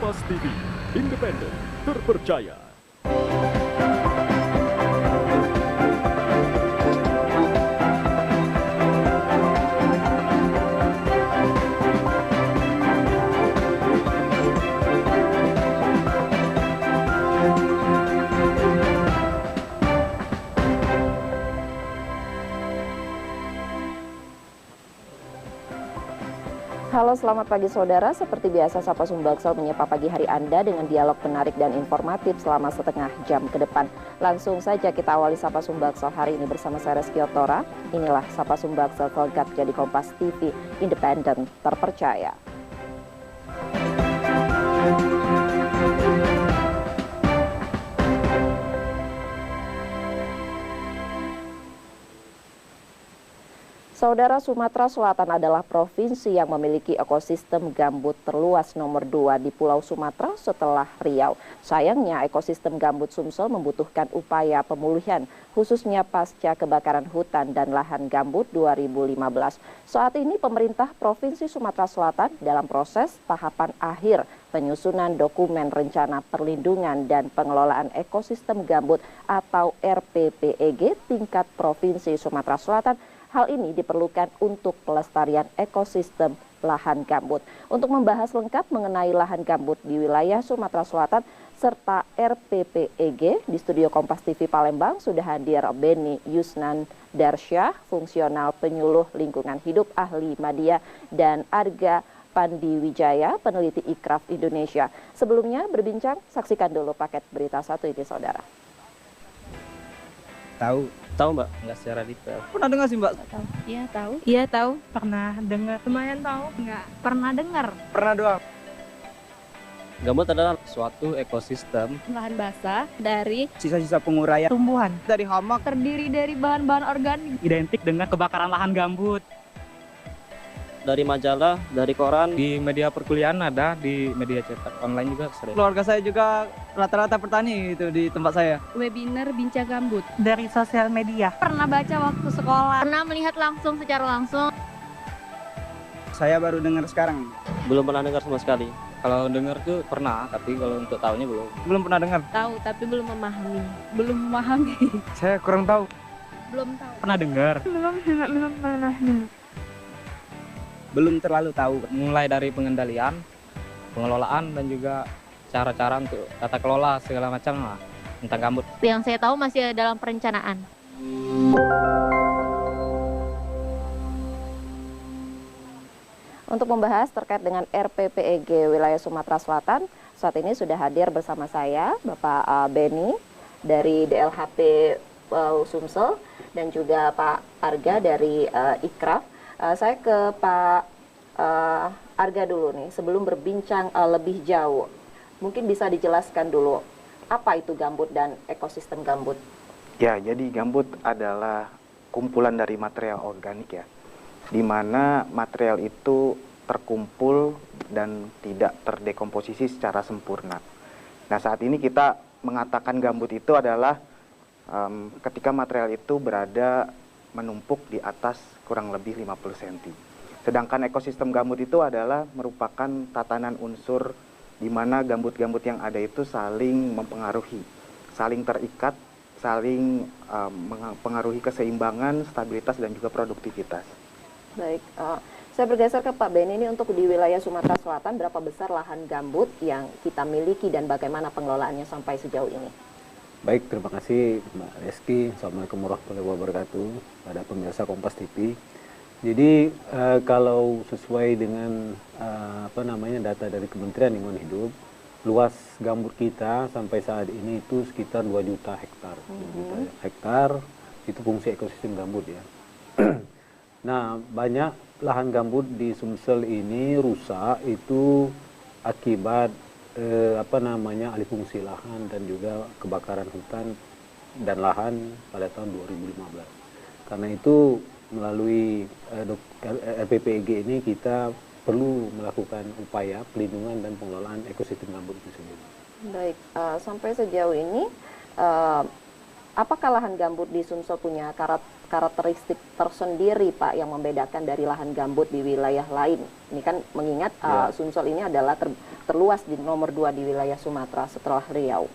Kompas TV, independen, terpercaya. Halo, selamat pagi saudara. Seperti biasa, Sapa Sumbaksel menyapa pagi hari Anda dengan dialog menarik dan informatif selama setengah jam ke depan. Langsung saja kita awali Sapa Sumbaksel hari ini bersama saya Reski Otora. Inilah Sapa Sumbaksel Kolgat jadi Kompas TV, independen, terpercaya. Saudara, Sumatera Selatan adalah provinsi yang memiliki ekosistem gambut terluas nomor 2 di Pulau Sumatera setelah Riau. Sayangnya, ekosistem gambut Sumsel membutuhkan upaya pemulihan, khususnya pasca kebakaran hutan dan lahan gambut 2015. Saat ini pemerintah Provinsi Sumatera Selatan dalam proses tahapan akhir penyusunan dokumen rencana perlindungan dan pengelolaan ekosistem gambut atau RPPEG tingkat Provinsi Sumatera Selatan. Hal ini diperlukan untuk pelestarian ekosistem lahan gambut. Untuk membahas lengkap mengenai lahan gambut di wilayah Sumatera Selatan serta RPPEG, di studio Kompas TV Palembang sudah hadir Beni Yusnan Darsyah, fungsional penyuluh lingkungan hidup ahli media, dan Arga Pandi Wijaya, peneliti Ikraf Indonesia. Sebelumnya berbincang, saksikan dulu paket berita satu ini, saudara. Tahu Mbak? Nggak secara detail. Pernah dengar sih Mbak? Tahu. Iya tahu. Iya tahu. Pernah dengar. Lumayan tahu. Nggak pernah dengar. Pernah doang. Gambut adalah suatu ekosistem Lahan basah dari Sisa-sisa penguraian tumbuhan. dari hama Terdiri dari bahan-bahan organik. Identik dengan kebakaran lahan gambut. dari majalah, dari koran. Di media perkuliahan ada, di media cetak online juga sering. keluarga saya juga rata-rata petani itu di tempat saya. Webinar bincang gambut. Dari sosial media. Pernah baca waktu sekolah. Pernah melihat langsung secara langsung. Saya baru dengar sekarang. Belum pernah dengar sama sekali. Kalau dengar tuh pernah, tapi kalau untuk tahunya belum. Belum pernah dengar. Tahu tapi belum memahami. Belum memahami. Saya kurang tahu. Belum tahu. Pernah dengar. Belum pernah. Belum terlalu tahu. Mulai dari pengendalian, pengelolaan, dan juga cara-cara untuk tata kelola segala macam lah tentang gambut. Yang saya tahu masih dalam perencanaan. Untuk membahas terkait dengan RPPEG wilayah Sumatera Selatan, saat ini sudah hadir bersama saya Bapak Beni dari DLHP Sumsel dan juga Pak Arga dari Ikraf. Saya ke Pak Arga dulu nih, sebelum berbincang lebih jauh. Mungkin bisa dijelaskan dulu, apa itu gambut dan ekosistem gambut? Ya, jadi gambut adalah kumpulan dari material organik ya, di mana material itu terkumpul dan tidak terdekomposisi secara sempurna. Nah, saat ini kita mengatakan gambut itu adalah ketika material itu berada menumpuk di atas kurang lebih 50 cm. Sedangkan ekosistem gambut itu adalah merupakan tatanan unsur di mana gambut-gambut yang ada itu saling mempengaruhi, saling terikat, saling mempengaruhi keseimbangan, stabilitas, dan juga produktivitas. Baik, saya bergeser ke Pak Beni. Ini untuk di wilayah Sumatera Selatan, berapa besar lahan gambut yang kita miliki dan bagaimana pengelolaannya sampai sejauh ini? Baik, terima kasih Mbak Reski. Assalamualaikum warahmatullahi wabarakatuh pada pemirsa Kompas TV. Jadi kalau sesuai dengan data dari Kementerian Lingkungan Hidup, luas gambut kita sampai saat ini itu sekitar 2 juta hektar. 2 juta hektar itu fungsi ekosistem gambut ya. Nah, banyak lahan gambut di Sumsel ini rusak itu akibat alih fungsi lahan dan juga kebakaran hutan dan lahan pada tahun 2015. Karena itu melalui RPPEG ini kita perlu melakukan upaya pelindungan dan pengelolaan ekosistem gambut itu sendiri. Baik, sampai sejauh ini apakah lahan gambut di Sumsel punya karakteristik tersendiri Pak yang membedakan dari lahan gambut di wilayah lain? Ini kan mengingat Sumsel ini adalah terluas di nomor 2 di wilayah Sumatera setelah Riau.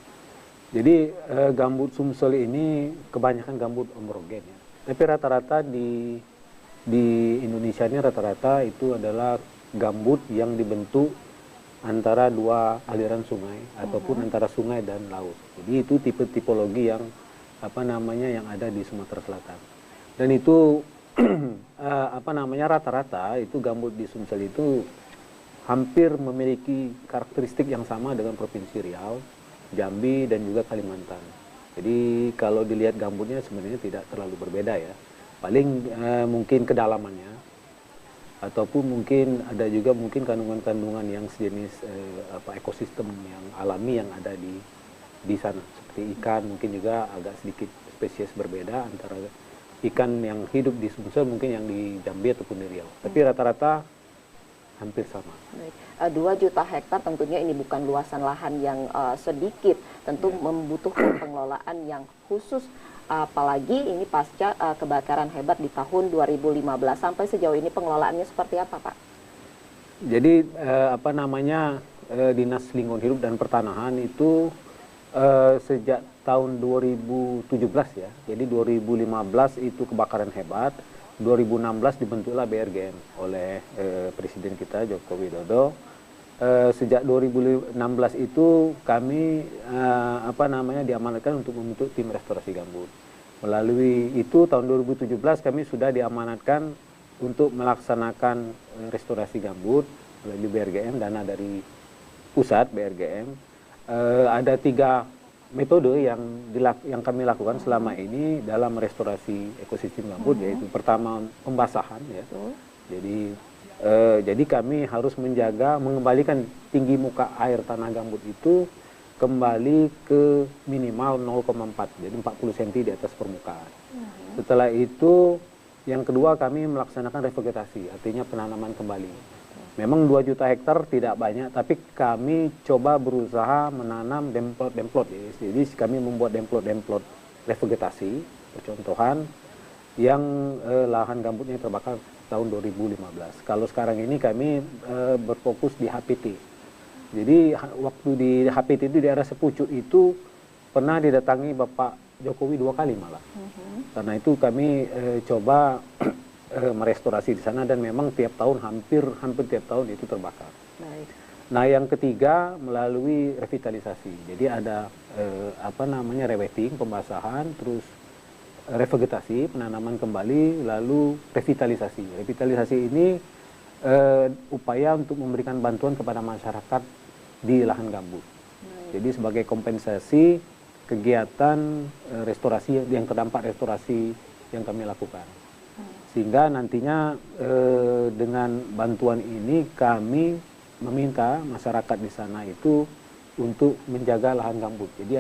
Jadi gambut Sumsel ini kebanyakan gambut homogen ya. Tapi rata-rata di Indonesia ini rata-rata itu adalah gambut yang dibentuk antara dua aliran sungai ataupun antara sungai dan laut. Jadi itu tipologi yang yang ada di Sumatera Selatan. Dan itu rata-rata itu gambut di Sumsel itu hampir memiliki karakteristik yang sama dengan Provinsi Riau, Jambi dan juga Kalimantan. Jadi kalau dilihat gambutnya sebenarnya tidak terlalu berbeda ya. Paling mungkin kedalamannya ataupun mungkin ada juga mungkin kandungan-kandungan yang sejenis ekosistem yang alami yang ada di sana seperti ikan, mungkin juga agak sedikit spesies berbeda antara ikan yang hidup di Sumsel mungkin yang di Jambi ataupun di Riau, tapi rata-rata hampir sama. Baik. 2 juta hektar tentunya ini bukan luasan lahan yang sedikit, tentu membutuhkan pengelolaan yang khusus. Apalagi ini pasca kebakaran hebat di tahun 2015. Sampai sejauh ini pengelolaannya seperti apa, Pak? Jadi Dinas Lingkungan Hidup dan Pertanahan itu sejak tahun 2017 ya. Jadi 2015 itu kebakaran hebat, 2016 dibentuklah BRGM oleh Presiden kita Joko Widodo. Sejak 2016 itu kami diamanatkan untuk membentuk tim restorasi gambut. Melalui itu tahun 2017 kami sudah diamanatkan untuk melaksanakan restorasi gambut melalui BRGM, dana dari pusat BRGM. Ada 3 metode yang kami lakukan selama ini dalam restorasi ekosistem gambut, yaitu pertama pembasahan ya. Jadi kami harus mengembalikan tinggi muka air tanah gambut itu kembali ke minimal 0,4, jadi 40 cm di atas permukaan. Setelah itu yang kedua kami melaksanakan revegetasi, artinya penanaman kembali. Memang 2 juta hektar tidak banyak, tapi kami coba berusaha menanam demplot-demplot. Jadi kami membuat demplot-demplot revegetasi, percontohan yang lahan gambutnya terbakar tahun 2015. Kalau sekarang ini kami berfokus di HPT. Jadi waktu di HPT itu di daerah Sepucuk itu pernah didatangi Bapak Jokowi 2 kali malah. Karena itu kami coba merestorasi di sana dan memang tiap tahun hampir tiap tahun itu terbakar. Baik. Nah yang ketiga melalui revitalisasi. Jadi ada rewetting, pembasahan, terus revegetasi, penanaman kembali, lalu revitalisasi. Revitalisasi ini upaya untuk memberikan bantuan kepada masyarakat di lahan gambut. Jadi sebagai kompensasi kegiatan restorasi yang terdampak restorasi yang kami lakukan. Sehingga nantinya dengan bantuan ini kami meminta masyarakat di sana itu untuk menjaga lahan gambut. Jadi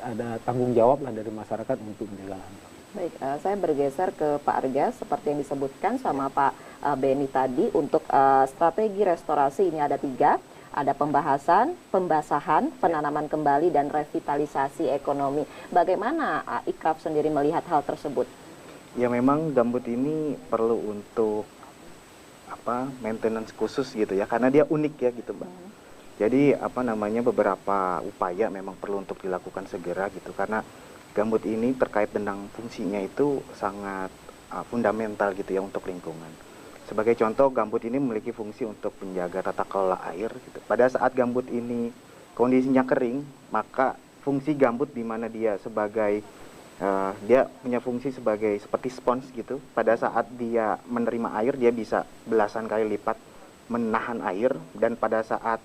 ada tanggung jawab lah dari masyarakat untuk menjaga lahan gambut. Baik, saya bergeser ke Pak Arga, seperti yang disebutkan sama Pak Beni tadi, untuk strategi restorasi ini ada 3, ada pembahasan, pembasahan, penanaman kembali, dan revitalisasi ekonomi. Bagaimana Ikraf sendiri melihat hal tersebut? Ya memang gambut ini perlu untuk maintenance khusus gitu ya, karena dia unik ya gitu Mbak. Jadi beberapa upaya memang perlu untuk dilakukan segera gitu, karena gambut ini terkait dengan fungsinya itu sangat fundamental gitu ya untuk lingkungan. Sebagai contoh, gambut ini memiliki fungsi untuk menjaga tata kelola air gitu. Pada saat gambut ini kondisinya kering, maka fungsi gambut di mana dia sebagai dia punya fungsi sebagai seperti spons gitu. Pada saat dia menerima air, dia bisa belasan kali lipat menahan air, dan pada saat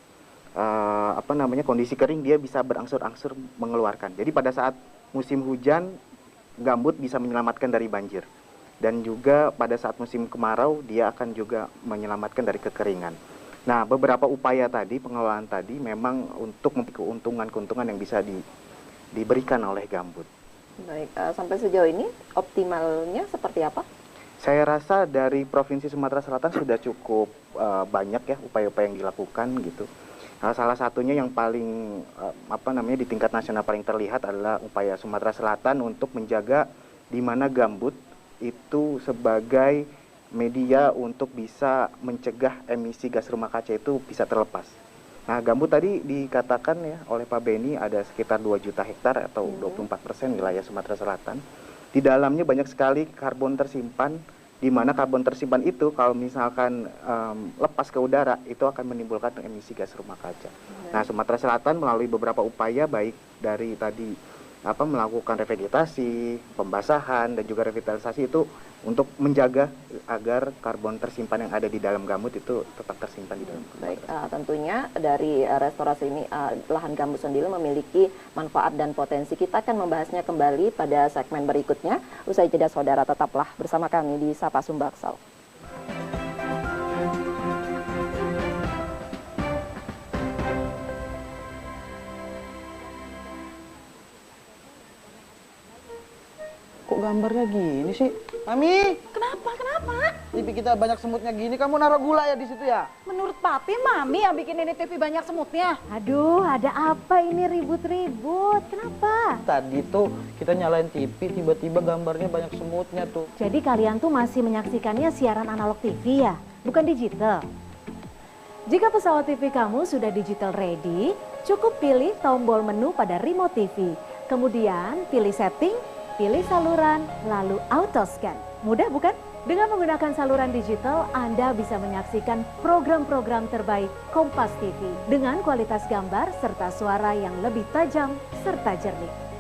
kondisi kering dia bisa berangsur-angsur mengeluarkan. Jadi pada saat musim hujan, gambut bisa menyelamatkan dari banjir. Dan juga pada saat musim kemarau, dia akan juga menyelamatkan dari kekeringan. Nah, beberapa upaya tadi, pengelolaan tadi, memang untuk keuntungan-keuntungan yang bisa diberikan oleh gambut. Baik, sampai sejauh ini optimalnya seperti apa? Saya rasa dari Provinsi Sumatera Selatan sudah cukup banyak ya upaya-upaya yang dilakukan gitu. Nah, salah satunya yang paling di tingkat nasional paling terlihat adalah upaya Sumatera Selatan untuk menjaga di mana gambut itu sebagai media untuk bisa mencegah emisi gas rumah kaca itu bisa terlepas. Nah, gambut tadi dikatakan ya oleh Pak Beni ada sekitar 2 juta hektar atau 24% wilayah Sumatera Selatan. Di dalamnya banyak sekali karbon tersimpan, di mana karbon tersimpan itu kalau misalkan lepas ke udara itu akan menimbulkan emisi gas rumah kaca. Nah, Sumatera Selatan melalui beberapa upaya baik dari tadi melakukan revegetasi, pembasahan dan juga revitalisasi itu untuk menjaga agar karbon tersimpan yang ada di dalam gambut itu tetap tersimpan di dalam. Baik, tentunya dari restorasi ini lahan gambut sendiri memiliki manfaat dan potensi. Kita akan membahasnya kembali pada segmen berikutnya. Usai jeda saudara, tetaplah bersama kami di Sapa Sumbaksel. Kok gambarnya gini sih? Mami, Kenapa? TV kita banyak semutnya gini, kamu naruh gula ya di situ ya? Menurut Papi, Mami yang bikin ini TV banyak semutnya. Aduh, ada apa ini ribut-ribut? Kenapa? Tadi tuh kita nyalain TV, tiba-tiba gambarnya banyak semutnya tuh. Jadi kalian tuh masih menyaksikannya siaran analog TV ya? Bukan digital? Jika pesawat TV kamu sudah digital ready, cukup pilih tombol menu pada remote TV. Kemudian pilih setting, pilih saluran, lalu auto scan. Mudah bukan? Dengan menggunakan saluran digital, Anda bisa menyaksikan program-program terbaik Kompas TV dengan kualitas gambar serta suara yang lebih tajam serta jernih.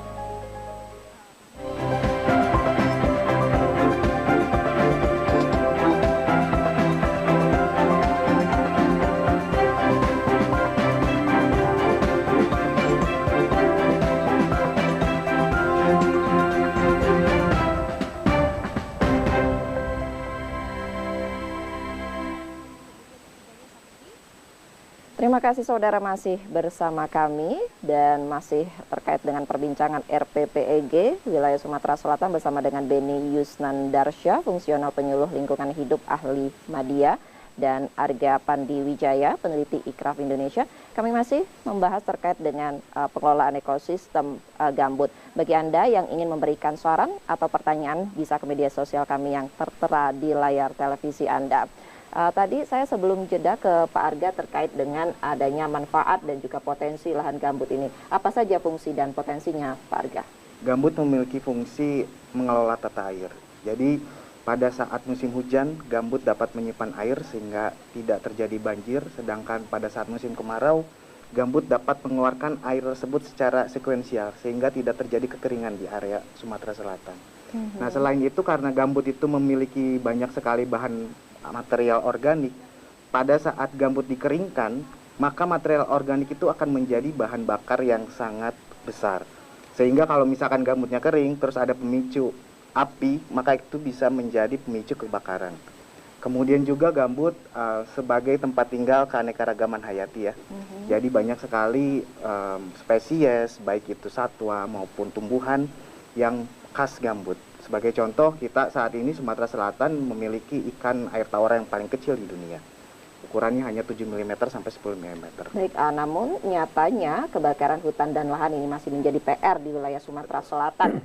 Terima kasih saudara masih bersama kami dan masih terkait dengan perbincangan RPPEG wilayah Sumatera Selatan bersama dengan Beni Yusnandarsya, fungsional penyuluh lingkungan hidup ahli media, dan Arga Pandi Wijaya, peneliti Ikraf Indonesia. Kami masih membahas terkait dengan pengelolaan ekosistem gambut. Bagi Anda yang ingin memberikan saran atau pertanyaan bisa ke media sosial kami yang tertera di layar televisi Anda. Tadi saya sebelum jeda ke Pak Arga terkait dengan adanya manfaat dan juga potensi lahan gambut ini. Apa saja fungsi dan potensinya, Pak Arga? Gambut memiliki fungsi mengelola tata air. Jadi pada saat musim hujan, gambut dapat menyimpan air sehingga tidak terjadi banjir. Sedangkan pada saat musim kemarau, gambut dapat mengeluarkan air tersebut secara sekuensial sehingga tidak terjadi kekeringan di area Sumatera Selatan. Nah, selain itu karena gambut itu memiliki banyak sekali bahan material organik, pada saat gambut dikeringkan, maka material organik itu akan menjadi bahan bakar yang sangat besar. Sehingga kalau misalkan gambutnya kering, terus ada pemicu api, maka itu bisa menjadi pemicu kebakaran. Kemudian juga gambut sebagai tempat tinggal keanekaragaman hayati ya. Jadi banyak sekali spesies, baik itu satwa maupun tumbuhan yang khas gambut. Sebagai contoh, kita saat ini Sumatera Selatan memiliki ikan air tawar yang paling kecil di dunia. Ukurannya hanya 7 mm sampai 10 mm. Baik, namun nyatanya kebakaran hutan dan lahan ini masih menjadi PR di wilayah Sumatera Selatan,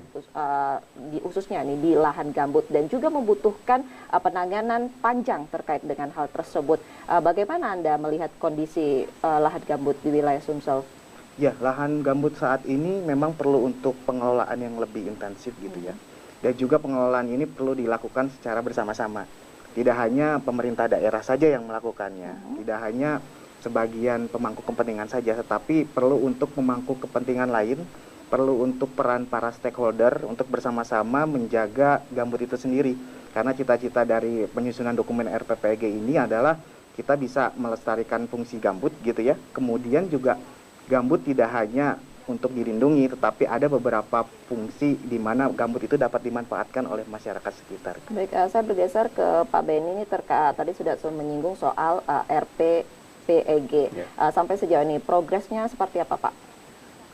khususnya nih di lahan gambut, dan juga membutuhkan penanganan panjang terkait dengan hal tersebut. Bagaimana Anda melihat kondisi lahan gambut di wilayah Sumsel? Ya, lahan gambut saat ini memang perlu untuk pengelolaan yang lebih intensif gitu ya. Dan juga pengelolaan ini perlu dilakukan secara bersama-sama. Tidak hanya pemerintah daerah saja yang melakukannya, tidak hanya sebagian pemangku kepentingan saja, tetapi perlu untuk memangku kepentingan lain, perlu untuk peran para stakeholder untuk bersama-sama menjaga gambut itu sendiri. Karena cita-cita dari penyusunan dokumen RPPEG ini adalah kita bisa melestarikan fungsi gambut gitu ya. Kemudian juga gambut tidak hanya untuk dilindungi, tetapi ada beberapa fungsi di mana gambut itu dapat dimanfaatkan oleh masyarakat sekitar. Baik, saya bergeser ke Pak Beni ini tadi sudah menyinggung soal RPPEG. Sampai sejauh ini progresnya seperti apa, Pak?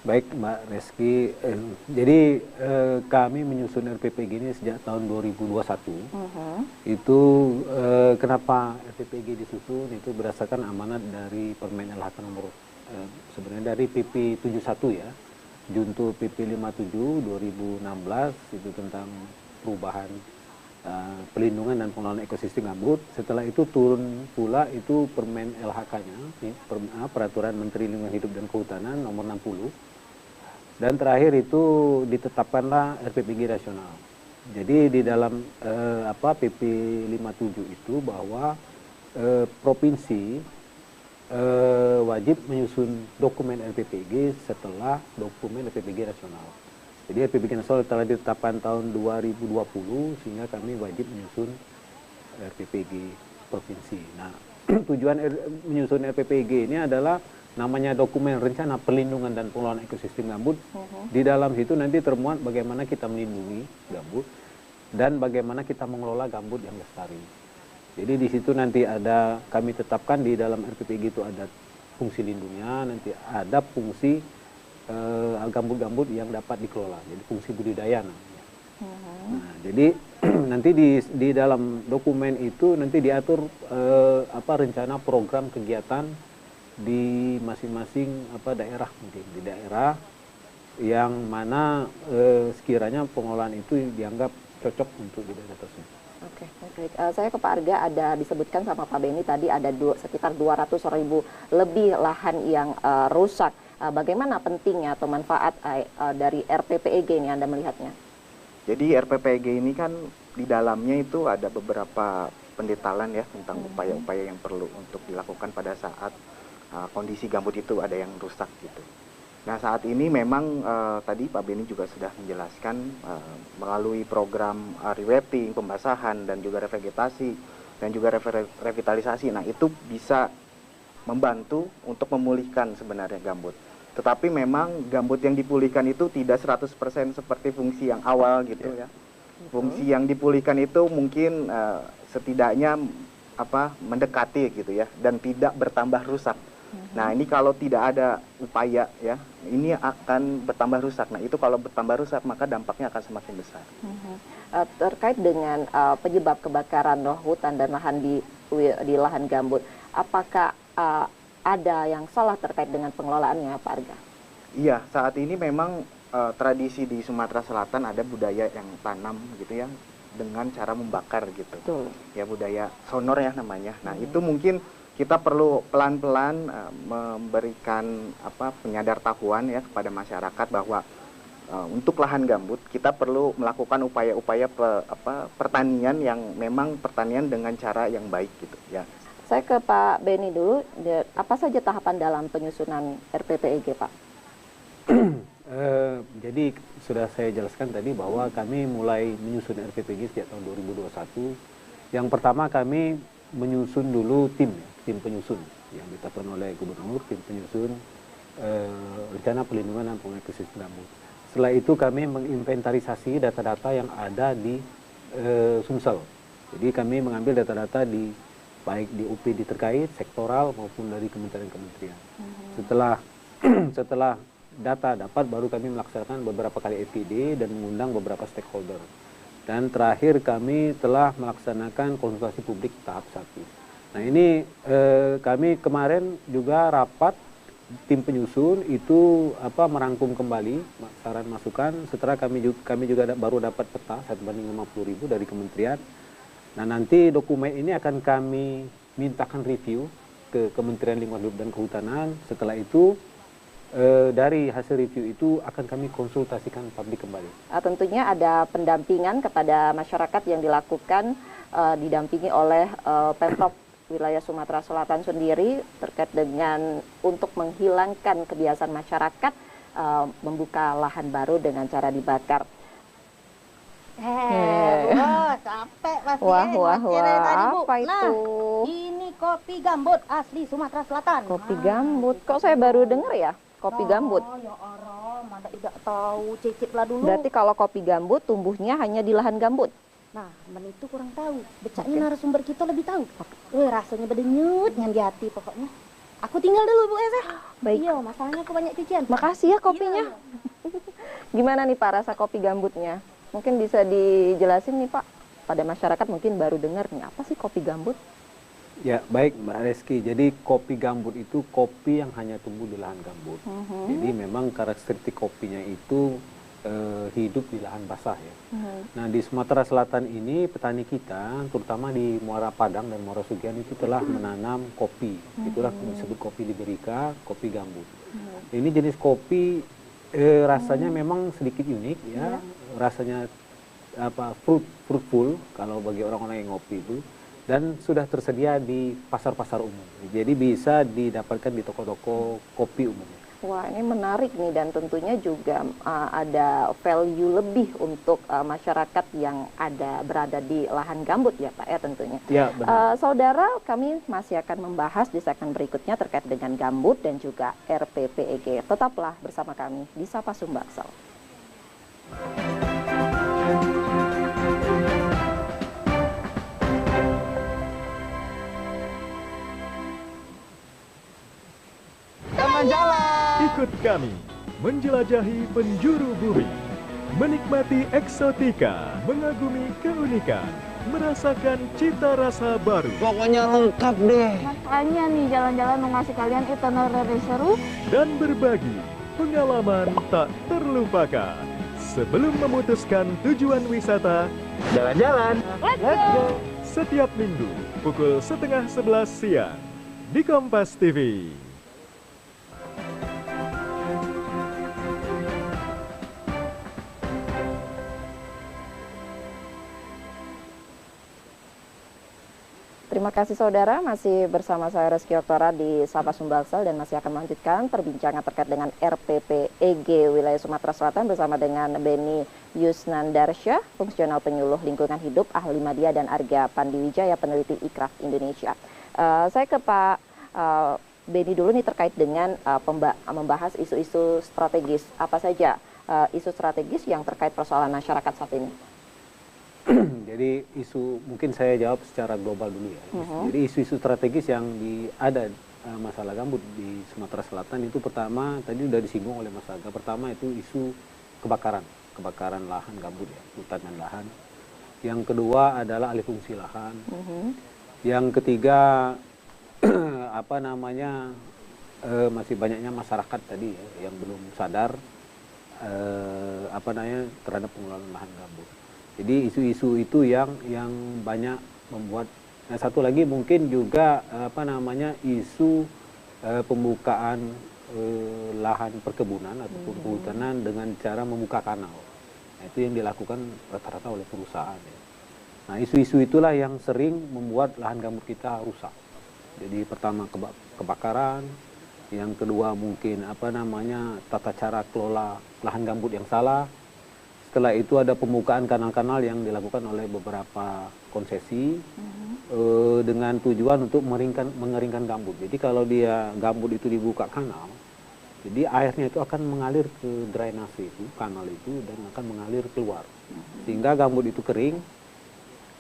Baik, Mbak Reski. Jadi kami menyusun RPPG ini sejak tahun 2021. Itu kenapa RPPG disusun itu berdasarkan amanat dari Permen LHK nomor sebenarnya dari PP 71 ya, junto PP 57 2016 itu tentang perubahan pelindungan dan pengelolaan ekosistem gambut. Setelah itu turun pula itu Permen LHK-nya, Peraturan Menteri Lingkungan Hidup dan Kehutanan nomor 60. Dan terakhir itu ditetapkanlah RPPG nasional. Jadi di dalam PP 57 itu bahwa provinsi wajib menyusun dokumen RPPG setelah dokumen RPPG nasional. Jadi RPPG nasional telah ditetapkan tahun 2020 sehingga kami wajib menyusun RPPG provinsi. Nah, tujuan menyusun RPPG ini adalah namanya dokumen rencana perlindungan dan pengelolaan ekosistem gambut. Di dalam situ nanti termuat bagaimana kita melindungi gambut dan bagaimana kita mengelola gambut yang lestari. Jadi di situ nanti ada kami tetapkan di dalam RPPG itu ada fungsi lindungnya, nanti ada fungsi gambut-gambut yang dapat dikelola, jadi fungsi budidaya namanya. Nah, jadi nanti di dalam dokumen itu nanti diatur rencana program kegiatan di masing-masing daerah, mungkin di daerah yang mana sekiranya pengelolaan itu dianggap cocok untuk di daerah tersebut. Oke, baik. Saya ke Pak Arga, ada disebutkan sama Pak Beni tadi ada sekitar 200.000 lebih lahan yang rusak. Bagaimana pentingnya atau manfaat dari RPPEG ini Anda melihatnya? Jadi RPPEG ini kan di dalamnya itu ada beberapa pendetalan ya tentang upaya-upaya yang perlu untuk dilakukan pada saat kondisi gambut itu ada yang rusak gitu. Nah saat ini memang tadi Pak Beni juga sudah menjelaskan melalui program rewetting, pembasahan dan juga revegetasi dan juga revitalisasi. Nah itu bisa membantu untuk memulihkan sebenarnya gambut. Tetapi memang gambut yang dipulihkan itu tidak 100% seperti fungsi yang awal gitu ya. Fungsi yang dipulihkan itu mungkin setidaknya mendekati gitu ya dan tidak bertambah rusak. Nah ini kalau tidak ada upaya ya, ini akan bertambah rusak. Nah itu kalau bertambah rusak maka dampaknya akan semakin besar. Terkait dengan penyebab kebakaran hutan dan lahan di lahan gambut, apakah ada yang salah terkait dengan pengelolaannya Pak Arga? Iya, saat ini memang tradisi di Sumatera Selatan ada budaya yang tanam gitu ya dengan cara membakar gitu. Betul. Ya budaya sonor ya namanya. Nah itu mungkin kita perlu pelan-pelan memberikan penyadartahuan ya kepada masyarakat bahwa untuk lahan gambut kita perlu melakukan upaya-upaya pertanian yang memang pertanian dengan cara yang baik gitu ya. Saya ke Pak Beni dulu, apa saja tahapan dalam penyusunan RPPEG Pak? Jadi sudah saya jelaskan tadi bahwa kami mulai menyusun RPPG sejak tahun 2021. Yang pertama kami menyusun dulu tim penyusun yang ditetapkan oleh Gubernur, tim penyusun rencana perlindungan dan pengelolaan ekosistem gambut. Setelah itu kami menginventarisasi data-data yang ada di Sumsel. Jadi kami mengambil data-data baik di UPD terkait, sektoral maupun dari kementerian-kementerian. Setelah data dapat, baru kami melaksanakan beberapa kali FPD dan mengundang beberapa stakeholder. Dan terakhir kami telah melaksanakan konsultasi publik tahap 1. Nah ini kami kemarin juga rapat tim penyusun itu merangkum kembali saran masukan. Setelah kami juga baru dapat peta 1/50.000 dari kementerian. Nah nanti dokumen ini akan kami mintakan review ke Kementerian Lingkungan Hidup dan Kehutanan. Setelah itu dari hasil review itu akan kami konsultasikan publik kembali. Tentunya ada pendampingan kepada masyarakat yang dilakukan didampingi oleh Pemprov wilayah Sumatera Selatan sendiri terkait dengan untuk menghilangkan kebiasaan masyarakat membuka lahan baru dengan cara dibakar. Capek pasti. Wah, apa itu? Nah, ini kopi gambut asli Sumatera Selatan. Kopi gambut, kok saya baru dengar ya? Kopi gambut. Ya Allah, mana tidak tahu, cicip lah dulu. Berarti kalau kopi gambut tumbuhnya hanya di lahan gambut? Nah, itu kurang tahu. Becaknya narasumber kita lebih tahu. Rasanya berdenyut yang di hati pokoknya. Aku tinggal dulu Bu Esa. Baik. Iya, masalahnya aku banyak cucian. Makasih ya kopinya. Gimana nih Pak rasa kopi gambutnya? Mungkin bisa dijelasin nih Pak, pada masyarakat mungkin baru dengar nih, apa sih kopi gambut? Ya baik Mbak Reski, jadi kopi gambut itu kopi yang hanya tumbuh di lahan gambut. Jadi memang karakteristik kopinya itu hidup di lahan basah ya. Nah di Sumatera Selatan ini petani kita, terutama di Muara Padang dan Muara Sugian itu telah menanam kopi. Itulah disebut kopi liberica, kopi gambut. Ini jenis kopi rasanya memang sedikit unik ya, rasanya fruitful kalau bagi orang-orang yang ngopi itu, dan sudah tersedia di pasar-pasar umum. Jadi bisa didapatkan di toko-toko kopi umumnya. Wah, ini menarik nih, dan tentunya juga ada value lebih untuk masyarakat yang berada di lahan gambut ya Pak ya tentunya. Ya, benar. Saudara, kami masih akan membahas di segmen berikutnya terkait dengan gambut dan juga RPPEG. Tetaplah bersama kami di Sapa Sumbaksel. Ikut kami menjelajahi penjuru bumi, menikmati eksotika, mengagumi keunikan, merasakan cita rasa baru. Pokoknya lengkap deh. Makanya nih jalan-jalan mau ngasih kalian itinerary seru. Dan berbagi pengalaman tak terlupakan. Sebelum memutuskan tujuan wisata, Jalan-jalan. Let's go! setiap minggu pukul 10:30 siang di Kompas TV. Terima kasih saudara, masih bersama saya Reski Oktora di Sapa Sumbaksel dan masih akan melanjutkan perbincangan terkait dengan RPPEG wilayah Sumatera Selatan bersama dengan Beni Yusnandarsyah, fungsional penyuluh lingkungan hidup, ahli media dan Arga Pandiwijaya, peneliti Ikraf Indonesia. Saya ke Pak Beni dulu nih terkait dengan membahas isu-isu strategis. Apa saja isu strategis yang terkait persoalan masyarakat saat ini? Jadi isu, mungkin saya jawab secara global dulu ya. Jadi isu-isu strategis yang ada masalah gambut di Sumatera Selatan itu pertama tadi sudah disinggung oleh Mas Aga. Pertama itu isu kebakaran lahan gambut ya, hutan dan lahan. Yang kedua adalah alih fungsi lahan. Yang ketiga masih banyaknya masyarakat tadi ya, yang belum sadar terhadap pengelolaan lahan gambut. Jadi isu-isu itu yang banyak membuat. Nah, satu lagi mungkin juga isu pembukaan lahan perkebunan ataupun kehutanan dengan cara membuka kanal. Nah, itu yang dilakukan rata-rata oleh perusahaan. Ya. Nah, isu-isu itulah yang sering membuat lahan gambut kita rusak. Jadi pertama kebakaran, yang kedua mungkin tata cara kelola lahan gambut yang salah. Setelah itu ada pembukaan kanal-kanal yang dilakukan oleh beberapa konsesi dengan tujuan untuk mengeringkan gambut. Jadi kalau gambut itu dibuka kanal, jadi airnya itu akan mengalir ke drainase itu, kanal itu, dan akan mengalir keluar. Sehingga gambut itu kering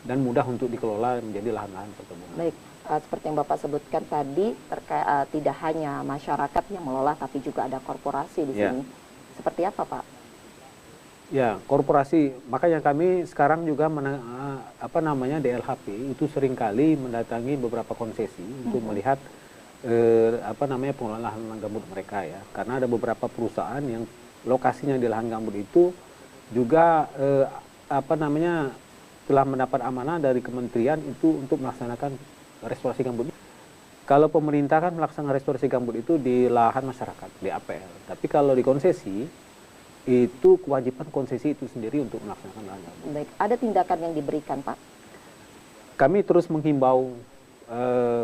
dan mudah untuk dikelola menjadi lahan-lahan perkebunan. Baik, seperti yang Bapak sebutkan tadi, tidak hanya masyarakat yang mengelola, tapi juga ada korporasi di sini. Seperti apa Pak? Ya, korporasi. Makanya kami sekarang juga DLHP itu seringkali mendatangi beberapa konsesi untuk melihat pengelolaan lahan gambut mereka ya. Karena ada beberapa perusahaan yang lokasinya di lahan gambut itu juga telah mendapat amanah dari kementerian itu untuk melaksanakan restorasi gambut. Kalau pemerintah kan melaksanakan restorasi gambut itu di lahan masyarakat, di APL. Tapi kalau di konsesi itu kewajiban konsesi itu sendiri untuk melaksanakan lahan gambut. Baik, ada tindakan yang diberikan Pak? Kami terus menghimbau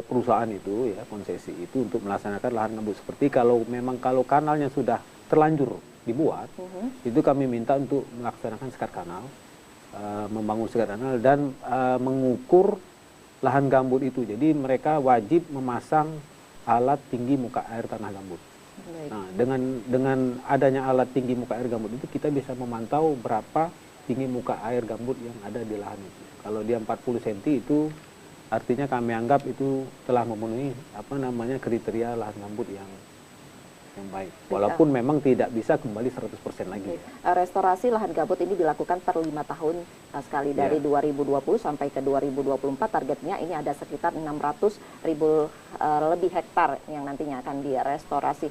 perusahaan itu ya, konsesi itu untuk melaksanakan lahan gambut. Seperti kalau kanalnya sudah terlanjur dibuat, itu kami minta untuk melaksanakan sekat kanal, membangun sekat kanal dan mengukur lahan gambut itu. Jadi mereka wajib memasang alat tinggi muka air tanah gambut. Nah, dengan adanya alat tinggi muka air gambut itu kita bisa memantau berapa tinggi muka air gambut yang ada di lahan itu. Kalau dia 40 cm itu artinya kami anggap itu telah memenuhi kriteria lahan gambut yang yang baik. Walaupun memang tidak bisa kembali 100% lagi. Restorasi lahan gambut ini dilakukan per 5 tahun sekali dari 2020 sampai ke 2024. Targetnya ini ada sekitar 600.000 lebih hektar yang nantinya akan direstorasi.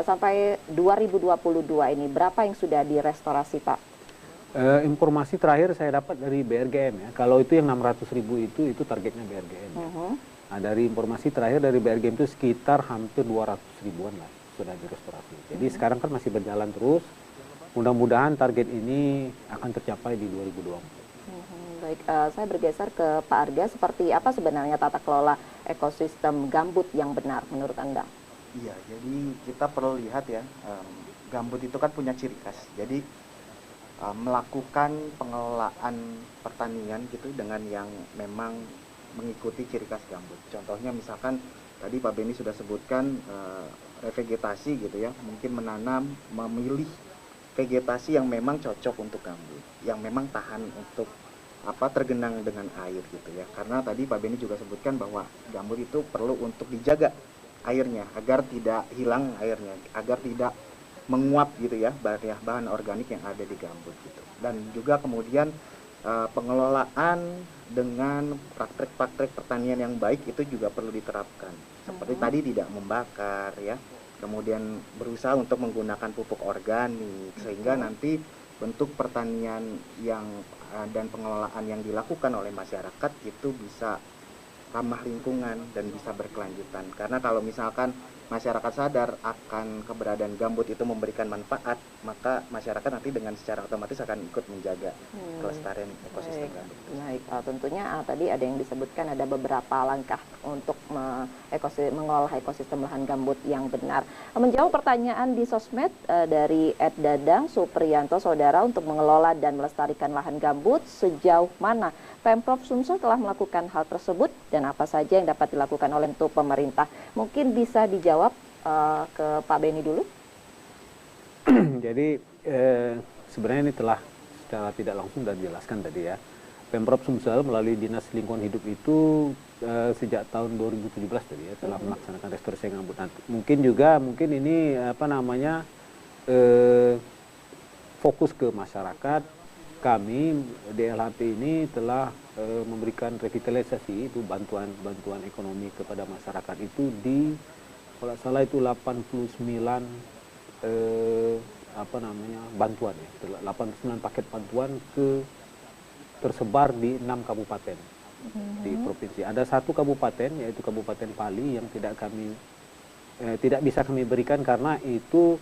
Sampai 2022 ini berapa yang sudah direstorasi, Pak? Informasi terakhir saya dapat dari BRGM ya. Kalau itu yang 600.000 itu targetnya BRGM. Nah, dari informasi terakhir dari BRGM itu sekitar hampir 200.000-an lah sudah direstorasi. Jadi sekarang kan masih berjalan terus. Mudah-mudahan target ini akan tercapai di 2024. Baik, saya bergeser ke Pak Arga. Seperti apa sebenarnya tata kelola ekosistem gambut yang benar menurut Anda? Iya, jadi kita perlu lihat ya, gambut itu kan punya ciri khas. Jadi melakukan pengelolaan pertanian gitu dengan yang memang mengikuti ciri khas gambut. Contohnya misalkan tadi Pak Beni sudah sebutkan revegetasi gitu ya, mungkin menanam, memilih vegetasi yang memang cocok untuk gambut, yang memang tahan untuk tergenang dengan air gitu ya. Karena tadi Pak Beni juga sebutkan bahwa gambut itu perlu untuk dijaga airnya agar tidak hilang airnya, agar tidak menguap gitu ya bahan organik yang ada di gambut gitu. Dan juga kemudian pengelolaan dengan praktek-praktek pertanian yang baik itu juga perlu diterapkan. Seperti tadi tidak membakar ya, kemudian berusaha untuk menggunakan pupuk organik sehingga nanti bentuk pertanian yang dan pengelolaan yang dilakukan oleh masyarakat itu bisa ramah lingkungan dan bisa berkelanjutan. Karena kalau misalkan masyarakat sadar akan keberadaan gambut itu memberikan manfaat, maka masyarakat nanti dengan secara otomatis akan ikut menjaga kelestarian ekosistem gambut. Baik, tentunya tadi ada yang disebutkan ada beberapa langkah untuk mengolah ekosistem lahan gambut yang benar. Menjawab pertanyaan di sosmed dari @dadang Supriyanto, saudara, untuk mengelola dan melestarikan lahan gambut sejauh mana Pemprov Sumsel telah melakukan hal tersebut dan apa saja yang dapat dilakukan oleh pemerintah? Mungkin bisa dijawab ke Pak Beni dulu. Jadi sebenarnya ini telah secara tidak langsung sudah dijelaskan tadi ya. Pemprov Sumsel melalui Dinas Lingkungan Hidup itu sejak tahun 2017 tadi ya telah melaksanakan restorasi gambut. Mungkin ini fokus ke masyarakat. Kami DLHP ini telah memberikan revitalisasi itu bantuan ekonomi kepada masyarakat itu di kalau salah itu 89 bantuan ya, 89 paket bantuan tersebar di 6 kabupaten di provinsi. Ada satu kabupaten yaitu Kabupaten Pali yang tidak bisa kami berikan karena itu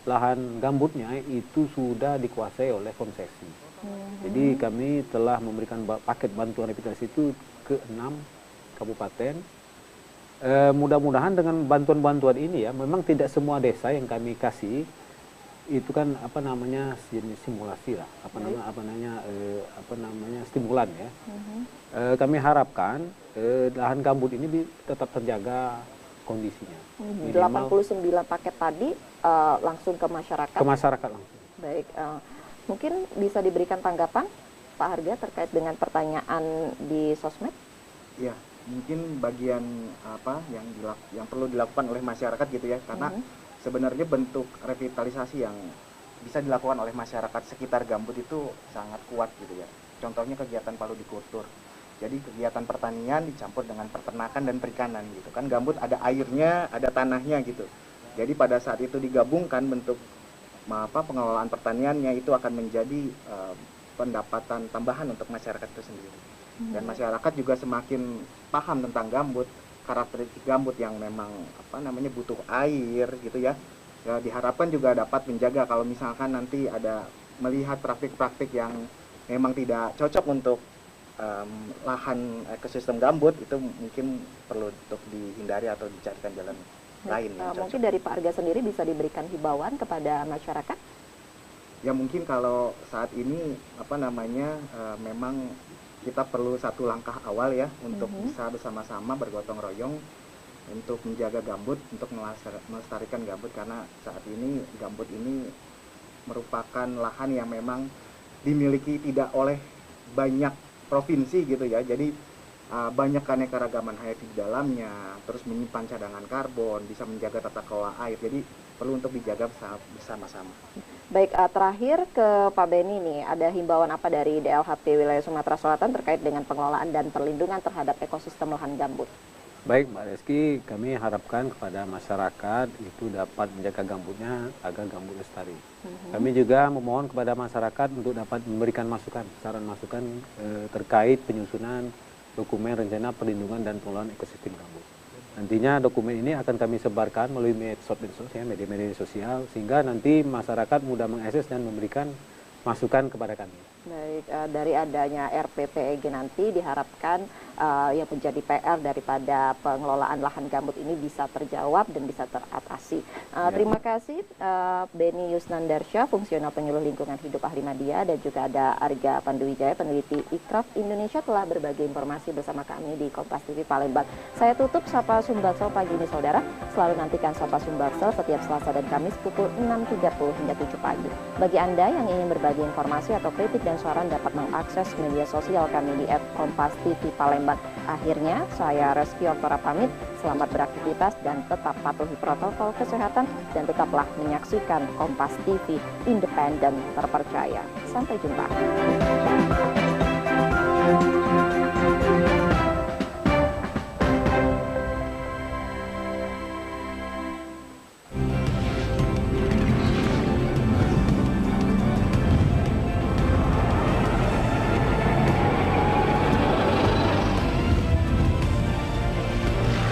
lahan gambutnya itu sudah dikuasai oleh konsesi. Jadi kami telah memberikan paket bantuan revitalisasi itu ke 6 kabupaten. Mudah-mudahan dengan bantuan-bantuan ini ya, memang tidak semua desa yang kami kasih itu kan jenis simulasi lah, stimulan ya. Kami harapkan lahan gambut ini tetap terjaga kondisinya. 89 paket tadi langsung ke masyarakat. Ke masyarakat langsung. Baik. Mungkin bisa diberikan tanggapan Pak Harga terkait dengan pertanyaan di sosmed? Ya, mungkin bagian yang perlu dilakukan oleh masyarakat gitu ya, karena sebenarnya bentuk revitalisasi yang bisa dilakukan oleh masyarakat sekitar gambut itu sangat kuat gitu ya. Contohnya kegiatan Paludikultur. Jadi kegiatan pertanian dicampur dengan peternakan dan perikanan gitu kan. Gambut ada airnya, ada tanahnya gitu. Jadi pada saat itu digabungkan bentuk pengelolaan pertaniannya itu akan menjadi pendapatan tambahan untuk masyarakat itu sendiri. Dan masyarakat juga semakin paham tentang gambut, karakteristik gambut yang memang butuh air gitu ya. Diharapkan juga dapat menjaga kalau misalkan nanti ada melihat praktik-praktik yang memang tidak cocok untuk lahan ekosistem gambut, itu mungkin perlu untuk dihindari atau dicarikan jalan lain. Mungkin dari Pak Arga sendiri bisa diberikan himbauan kepada masyarakat? Ya mungkin kalau saat ini memang kita perlu satu langkah awal ya untuk bisa bersama-sama bergotong royong untuk menjaga gambut, untuk melestarikan gambut, karena saat ini gambut ini merupakan lahan yang memang dimiliki tidak oleh banyak provinsi gitu ya. Jadi banyak keanekaragaman hayati di dalamnya, terus menyimpan cadangan karbon, bisa menjaga tata kelola air. Jadi perlu untuk dijaga bersama-sama. Baik, terakhir ke Pak Beni nih, ada himbauan apa dari DLHP wilayah Sumatera Selatan terkait dengan pengelolaan dan perlindungan terhadap ekosistem lahan gambut? Baik Mbak Reski, kami harapkan kepada masyarakat itu dapat menjaga gambutnya agar gambut lestari. Kami juga memohon kepada masyarakat untuk dapat memberikan masukan, saran masukan terkait penyusunan dokumen rencana perlindungan dan pengelolaan ekosistem gambut. Nantinya dokumen ini akan kami sebarkan melalui medsos, ya, media-media sosial, sehingga nanti masyarakat mudah mengakses dan memberikan masukan kepada kami. Baik, dari adanya RPPEG nanti diharapkan yang menjadi PR daripada pengelolaan lahan gambut ini bisa terjawab dan bisa teratasi. Terima kasih Beni Yusnandarsya, fungsional penyuluh lingkungan hidup ahli media, dan juga ada Arga Panduwijaya, peneliti Ikraf Indonesia, telah berbagi informasi bersama kami di Kompas TV Palembang. Saya tutup Sapa Sumbaksel pagi ini saudara. Selalu nantikan Sapa Sumbaksel setiap Selasa dan Kamis pukul 6.30 hingga 7 pagi. Bagi Anda yang ingin berbagi informasi atau kritik dan saran dapat mengakses media sosial kami di @kompas.tv Palembang. Akhirnya, saya Reski Oktora pamit. Selamat beraktivitas dan tetap patuhi protokol kesehatan dan tetaplah menyaksikan Kompas TV, independen, terpercaya. Sampai jumpa.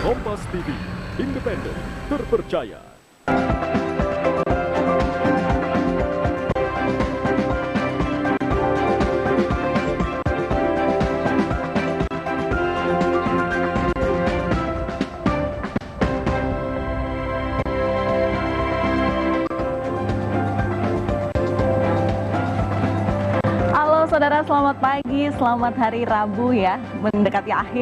Kompas TV, independen, terpercaya. Halo saudara, selamat pagi, selamat hari Rabu ya, mendekati akhir